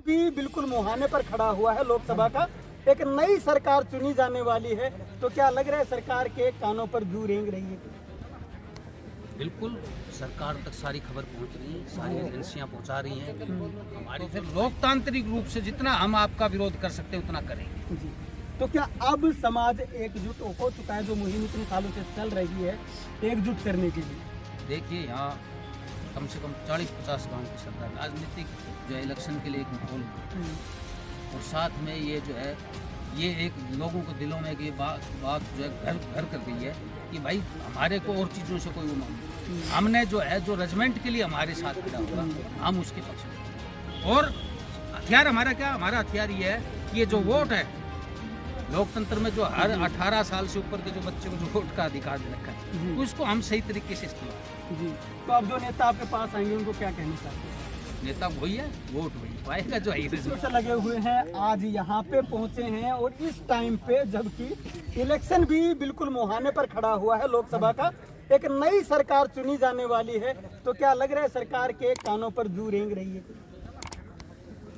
भी बिल्कुल मुहाने पर खड़ा हुआ है लोकसभा का। एक नई सरकार चुनी जाने वाली है, तो क्या लग रहा है सरकार के कानों पर जू रेंग रही है? बिल्कुल सरकार तक सारी खबर पहुंच रही है, सारी एजेंसियां पहुंचा रही हैं। हमारी फिर लोकतांत्रिक रूप से जितना हम आपका विरोध कर सकते हैं उतना करेंगे जी। तो क्या अब समाज एकजुट हो चुका है, जो मुहिम इतने सालों से चल रही है एकजुट करने के लिए? देखिए यहाँ कम से कम 40-50 गांव की सरकार राजनीतिक जो है इलेक्शन के लिए एक माहौल है। और साथ में ये जो है ये एक लोगों के दिलों में ये बात जो है घर कर गई है कि भाई हमारे को और चीज़ों से कोई वो नहीं। हमने जो है जो रेजिमेंट के लिए हमारे साथ खड़ा होगा हम उसके पक्ष में। और हथियार हमारा क्या, हमारा हथियार ये है कि ये जो वोट है लोकतंत्र में जो हर 18 साल से ऊपर के जो बच्चे को जो वोट का अधिकार रखा है तो इसको हम सही तरीके से इस्तेमाल। जी। तो अब जो नेता आपके पास आएंगे उनको क्या कहना चाहते हैं? नेता वही है, वोट वही पाएगा जो से लगे हुए हैं, आज यहाँ पे पहुँचे हैं और इस टाइम पे जबकि इलेक्शन भी बिल्कुल मुहाने पर खड़ा हुआ है लोकसभा का। एक नई सरकार चुनी जाने वाली है, तो क्या लग रहा है सरकार के कानों पर जू रेंग रही है?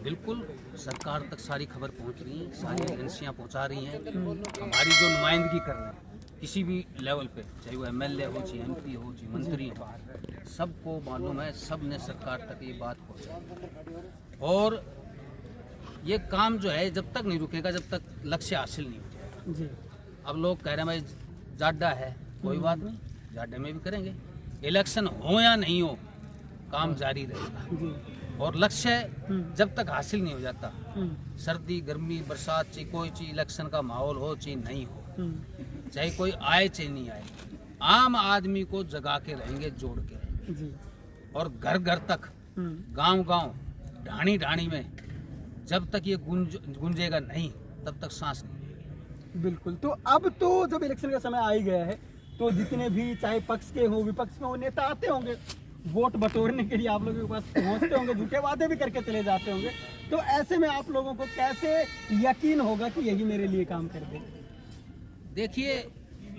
बिल्कुल सरकार तक सारी खबर पहुंच रही है, सारी एजेंसियां पहुंचा रही हैं। हमारी जो नुमाइंदगी कर रहे हैं किसी भी लेवल पे, चाहे वो एमएलए हो, चाहे एमपी हो, चाहे मंत्री हो, सबको मालूम है, सब ने सरकार तक ये बात पहुंचाई। और ये काम जो है जब तक नहीं रुकेगा जब तक लक्ष्य हासिल नहीं हो जाएगा। जी। अब लोग कह रहे हैं भाई जाड्डा है, कोई बात नहीं, जाड्डे में भी करेंगे। इलेक्शन हो या नहीं हो काम जारी रहेगा। जी। और लक्ष्य जब तक हासिल नहीं हो जाता, सर्दी गर्मी बरसात चाहे कोई चीज इलेक्शन का माहौल हो चाहे नहीं हो, चाहे कोई आए चाहे नहीं आए, आम आदमी को जगा के रहेंगे, जोड़ के रहेंगे। जी। और घर घर तक, गांव गांव, ढाणी ढाणी में जब तक ये गूंजेगा नहीं तब तक सांस नहीं लेगी। बिल्कुल। तो अब तो जब इलेक्शन का समय आ ही गया है तो जितने भी चाहे पक्ष के हो विपक्ष के हो नेता आते होंगे वोट बटोरने के लिए, आप लोगों के पास पहुंचते होंगे, झूठे वादे भी करके चले जाते होंगे। तो ऐसे में आप लोगों को कैसे यकीन होगा कि यही मेरे लिए काम कर दे? देखिए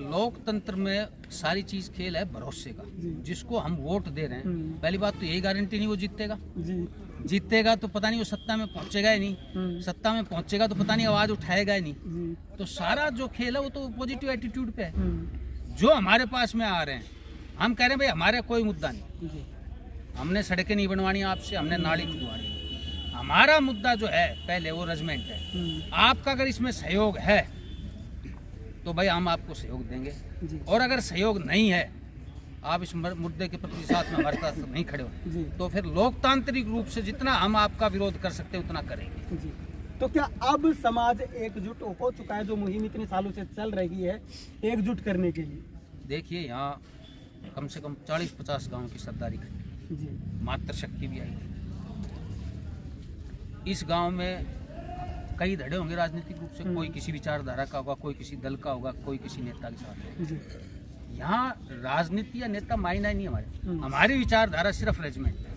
लोकतंत्र में सारी चीज खेल है भरोसे का। जिसको हम वोट दे रहे हैं पहली बात तो यही गारंटी नहीं वो जीतेगा। जीतेगा तो पता नहीं वो सत्ता में पहुंचेगा ही नहीं, सत्ता में पहुंचेगा तो पता नहीं आवाज उठाएगा ही नहीं। तो सारा जो खेल है वो तो पॉजिटिव एटीट्यूड पे है। जो हमारे पास में आ रहे हैं हम कह रहे हैं भाई हमारा कोई मुद्दा नहीं, हमने सड़कें नहीं बनवानी आपसे, हमने नाली खुदवानी। हमारा मुद्दा जो है पहले वो रेजिमेंट है। आपका अगर इसमें सहयोग है तो भाई हम आपको सहयोग देंगे, और अगर सहयोग नहीं है, आप इस मुद्दे के प्रति साथ में हमारे साथ नहीं खड़े हो तो फिर लोकतांत्रिक रूप से जितना हम आपका विरोध कर सकते हैं उतना करेंगे। जी। तो क्या अब समाज एकजुट हो चुका है, जो मुहिम इतने सालों से चल रही है एकजुट करने के लिए? देखिए यहाँ कम से कम 40-50 गांव की सरदारी खड़ी, मातृशक्ति भी आई थी। इस गांव में कई धड़े होंगे राजनीतिक रूप से, कोई किसी विचारधारा का होगा, कोई किसी दल का होगा, कोई किसी नेता के साथ। यहाँ राजनीति या नेता मायना ही नहीं हमारे, हमारी विचारधारा सिर्फ रेजिमेंट है।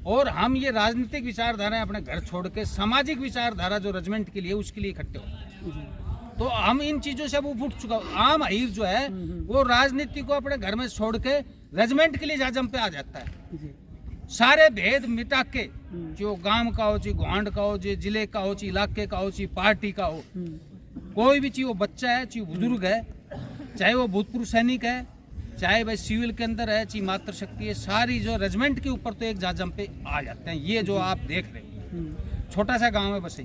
और हम ये राजनीतिक विचारधारा अपने घर छोड़ के सामाजिक विचारधारा जो रेजिमेंट के लिए उसके लिए इकट्ठे होते हैं। तो हम इन चीजों से अब उठ चुका। आम अहीर जो है वो राजनीति को अपने घर में छोड़ के रेजिमेंट के लिए जाजम पे आ जाता है। सारे भेद मिटा के, जो गांव का हो, चाहे गुआंढ का हो, चाहे जिले का हो, चाहे इलाके का हो, चाहे पार्टी का हो, कोई भी, चाहे वो बच्चा है, चाहे बुजुर्ग है, चाहे वो भूतपूर्व सैनिक है, चाहे भाई सिविल के अंदर है, चाहे मातृशक्ति है, सारी जो रेजिमेंट के ऊपर तो एक जाजम पे आ जाते हैं। ये जो आप देख रहे हैं छोटा सा गाँव है, बस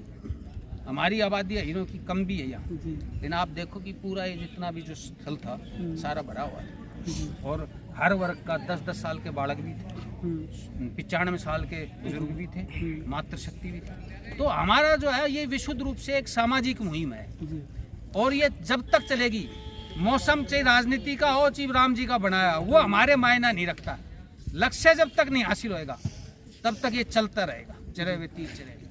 हमारी आबादी हीरों की कम भी है यहाँ, लेकिन आप देखो कि पूरा ये जितना भी जो स्थल था सारा भरा हुआ है। और हर वर्ग का 10-10 साल के बालक भी थे, 95 साल के बुजुर्ग भी थे, मातृशक्ति भी थी। तो हमारा जो है ये विशुद्ध रूप से एक सामाजिक मुहिम है। और ये जब तक चलेगी, मौसम चाहे राजनीति का हो चाहे राम जी का बनाया, वो हमारे मायना नहीं रखता। लक्ष्य जब तक नहीं हासिल होएगा तब तक ये चलता रहेगा, चले वे तीर चले।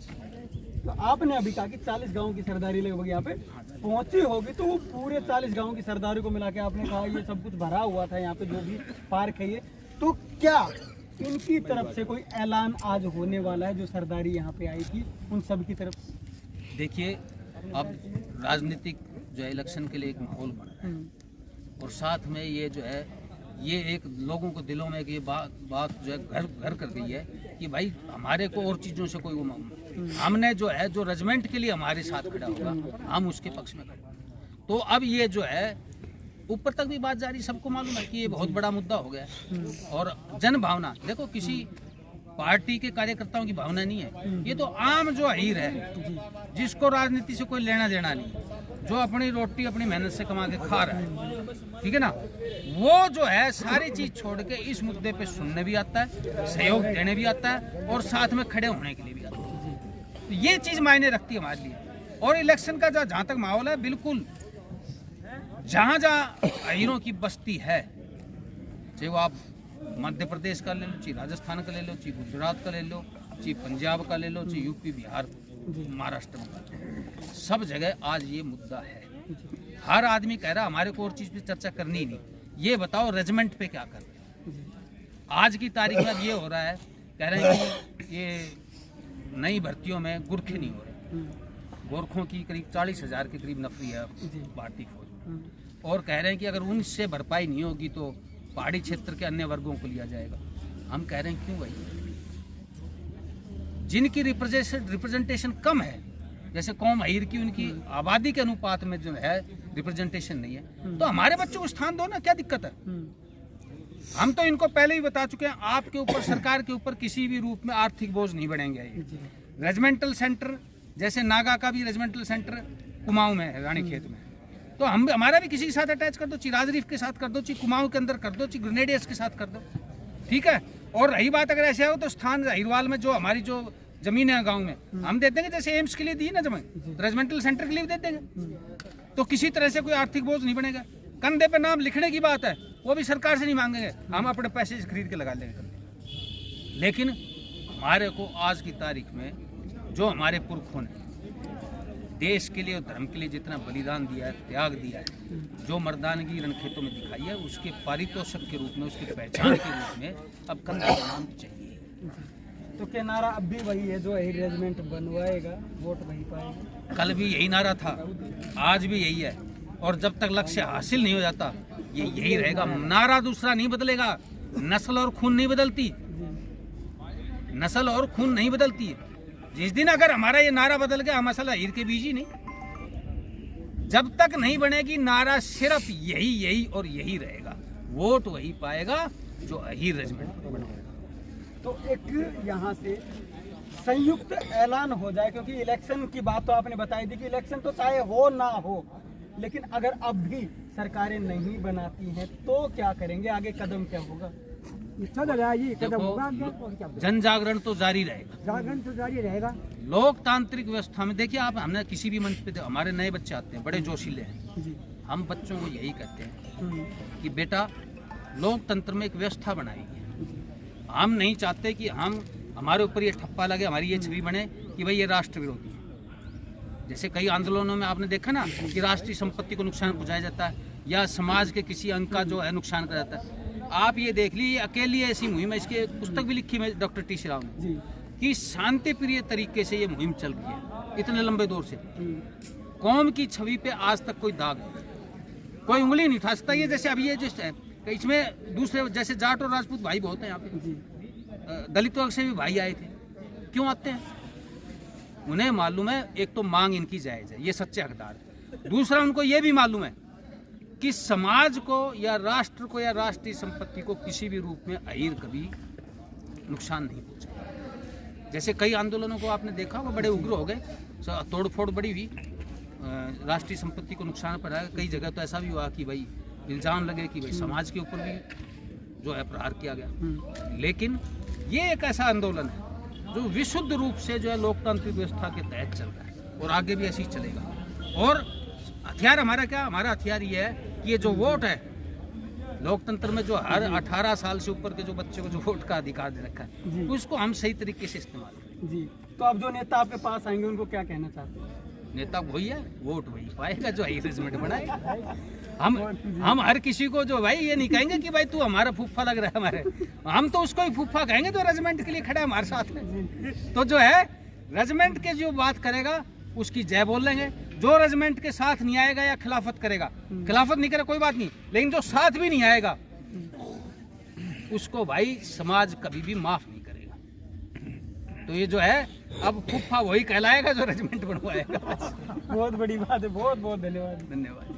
तो आपने अभी कहा कि 40 गांव की सरदारी लगभग यहाँ पे पहुंची होगी, तो वो पूरे 40 गांव की सरदारी को मिला के आपने कहा ये सब कुछ भरा हुआ था यहाँ पे जो भी पार्क है ये, तो क्या इनकी तरफ से कोई ऐलान आज होने वाला है जो सरदारी यहाँ पे आई थी उन सब की तरफ? देखिए अब राजनीतिक जो है इलेक्शन के लिए एक माहौल बन रहा है, और साथ में ये जो है ये एक लोगों को दिलों में ये बात जो है घर घर कर गई है कि भाई हमारे को और चीज़ों से कोई हमने जो है जो रेजिमेंट के लिए हमारे साथ खड़ा होगा हम उसके पक्ष में खड़े। तो अब ये जो है ऊपर तक भी बात जारी, सबको मालूम है कि ये बहुत बड़ा मुद्दा हो गया है। और जन भावना देखो, किसी पार्टी के कार्यकर्ताओं की भावना नहीं है, ये तो आम जो अहीर है जिसको राजनीति से कोई लेना देना नहीं, जो अपनी रोटी अपनी मेहनत से कमा के खा रहा है, ठीक है ना, वो जो है सारी चीज छोड़ के इस मुद्दे पे सुनने भी आता है, सहयोग देने भी आता है और साथ में खड़े होने के लिए भी आता है। तो ये चीज मायने रखती है हमारे लिए। और इलेक्शन का जहाँ तक माहौल है, बिल्कुल जहाँ जहाँ अहीरों की बस्ती है, चाहे वो आप मध्य प्रदेश का ले लो, चाहे राजस्थान का ले लो, चाहे गुजरात का ले लो, चाहे पंजाब का ले लो, चाहे यूपी बिहार महाराष्ट्र में, सब जगह आज ये मुद्दा है। हर आदमी कह रहा हमारे को और चीज पे चर्चा करनी ही नहीं, ये बताओ रेजिमेंट पे क्या कर रहे हैं। आज की तारीख में ये हो रहा है, कह रहे हैं कि ये नई भर्तियों में गुरखे नहीं हो रहे, गोरखों की करीब 40,000 के करीब नफरी है भारतीय फौज में, और कह रहे हैं कि अगर उनसे भरपाई नहीं होगी तो पहाड़ी क्षेत्र के अन्य वर्गों को लिया जाएगा। हम कह रहे हैं क्यों भाई, जिनकी रिप्रेजेंटेशन कम है, जैसे कौम अहीर की, उनकी आबादी के अनुपात में जो है रिप्रेजेंटेशन नहीं है, तो हमारे बच्चों को स्थान दो ना, क्या दिक्कत है। हम तो इनको पहले ही बता चुके हैं, आपके ऊपर सरकार के ऊपर किसी भी रूप में आर्थिक बोझ नहीं बढ़ेंगे। रेजिमेंटल सेंटर जैसे नागा का भी रेजिमेंटल सेंटर कुमाऊं में है, रानीखेत में, तो हम हमारा भी किसी के साथ अटैच कर दो, ची राजरीफ के साथ कर दो, ची कुमाऊं के अंदर कर दो, ची ग्रेनेडियर्स के साथ कर दो, ठीक है। और रही बात अगर ऐसे हो तो स्थान हिरवाल में जो हमारी जो जमीन है गांव में, हम दे देंगे, जैसे एम्स के लिए दी ना जमीन, रेजिमेंटल सेंटर के लिए दे देंगे, तो किसी तरह से कोई आर्थिक बोझ नहीं बनेगा। कंधे पे नाम लिखने की बात है, वो भी सरकार से नहीं मांगेंगे, हम अपने पैसे से खरीद के लगा लेंगे। लेकिन हमारे को आज की तारीख में जो हमारे पुरखों ने देश के लिए और धर्म के लिए जितना बलिदान दिया है, त्याग दिया है, जो मर्दानगी रणखेतों में दिखाई है, उसके पारितोषिक के रूप में, उसकी पहचान के रूप में अब कंधा नाम चाहिए। तो क्या नारा अब भी वही है, जो अहीर रेजिमेंट बनवाएगा वोट वही पाएगा? कल भी यही नारा था, आज भी यही है, और जब तक लक्ष्य हासिल नहीं हो जाता ये यही रहेगा। नारा दूसरा नहीं बदलेगा, नस्ल और खून नहीं बदलती, नस्ल और खून नहीं बदलती है। जिस दिन अगर हमारा ये नारा बदल गया, हम असल अहीर के बीज ही नहीं। जब तक नहीं बनेगी नारा, सिर्फ यही यही और यही रहेगा, वोट वही पाएगा जो अहीर रेजिमेंट बनेगा। तो एक यहाँ से संयुक्त ऐलान हो जाए, क्योंकि इलेक्शन की बात तो आपने बताई थी कि इलेक्शन तो चाहे हो ना हो, लेकिन अगर अब भी सरकारें नहीं बनाती हैं तो क्या करेंगे, आगे कदम क्या होगा? जन जागरण तो जारी रहेगा, जागरण तो जारी रहेगा। लोकतांत्रिक व्यवस्था में देखिए आप, हमने किसी भी मंच पे हमारे नए बच्चे आते हैं, बड़े जोशीले हैं, हम बच्चों को यही कहते हैं कि बेटा लोकतंत्र में एक व्यवस्था बनाएगी। हम नहीं चाहते कि हमारे ऊपर ये ठप्पा लगे, हमारी ये छवि बने कि भाई ये राष्ट्र विरोधी है। जैसे कई आंदोलनों में आपने देखा ना कि राष्ट्रीय संपत्ति को नुकसान पहुंचाया जाता है या समाज के किसी अंग का जो है नुकसान करा जाता है। आप ये देख लीजिए, अकेली ऐसी मुहिम है, इसके पुस्तक भी लिखी है डॉक्टर टी श्री राव ने, कि शांति प्रिय तरीके से ये मुहिम चल रही है इतने लंबे दौर से। कौम की छवि पे आज तक कोई दाग नहीं, कोई उंगली नहीं उठा सकता। ये जैसे अभी ये जिस इसमें दूसरे जैसे जाट और राजपूत भाई बहुत हैं यहाँ पे, दलित वर्ग से भी भाई आए थे, क्यों आते हैं? उन्हें मालूम है एक तो मांग इनकी जायज है, ये सच्चे हकदार है। दूसरा उनको ये भी मालूम है कि समाज को या राष्ट्र को या राष्ट्रीय संपत्ति को किसी भी रूप में अहीर कभी नुकसान नहीं पहुंचाएगा। जैसे कई आंदोलनों को आपने देखा वो बड़े उग्र हो गए, तोड़फोड़ बड़ी हुई, राष्ट्रीय संपत्ति को नुकसान पहुंचाया। कई जगह तो ऐसा भी हुआ कि भाई इल्जाम लगे कि भाई समाज के ऊपर भी जो है प्रहार किया गया। लेकिन ये एक ऐसा आंदोलन है जो विशुद्ध रूप से जो है लोकतांत्रिक व्यवस्था के तहत चल रहा है और आगे भी ऐसे ही चलेगा। और हथियार हमारा क्या? हमारा हथियार ये है कि ये जो वोट है लोकतंत्र में, जो हर 18 साल से ऊपर के जो बच्चे को जो वोट का अधिकार दे रखा है, उसको हम सही तरीके से इस्तेमाल करें। जी, तो अब जो नेता आपके पास आएंगे उनको क्या कहना चाहते हैं? नेता वही है, वोट वही पाएगा जो अरेंजमेंट बनाएगा। हम हर किसी को जो भाई ये नहीं कहेंगे कि भाई तू हमारा फूफा लग रहा है हमारे, हम तो उसको ही फूफा कहेंगे जो रेजिमेंट के लिए खड़ा है हमारे साथ में। तो जो है रेजिमेंट के जो बात करेगा उसकी जय बोल लेंगे, जो रेजिमेंट के साथ नहीं आएगा या खिलाफत करेगा, खिलाफत नहीं करे कोई बात नहीं, लेकिन जो साथ भी नहीं आएगा उसको भाई समाज कभी भी माफ नहीं करेगा। तो ये जो है अब फुफ्फा वही कहलाएगा जो रेजिमेंट बनवाएगा। बहुत बड़ी बात है, बहुत बहुत धन्यवाद। धन्यवाद।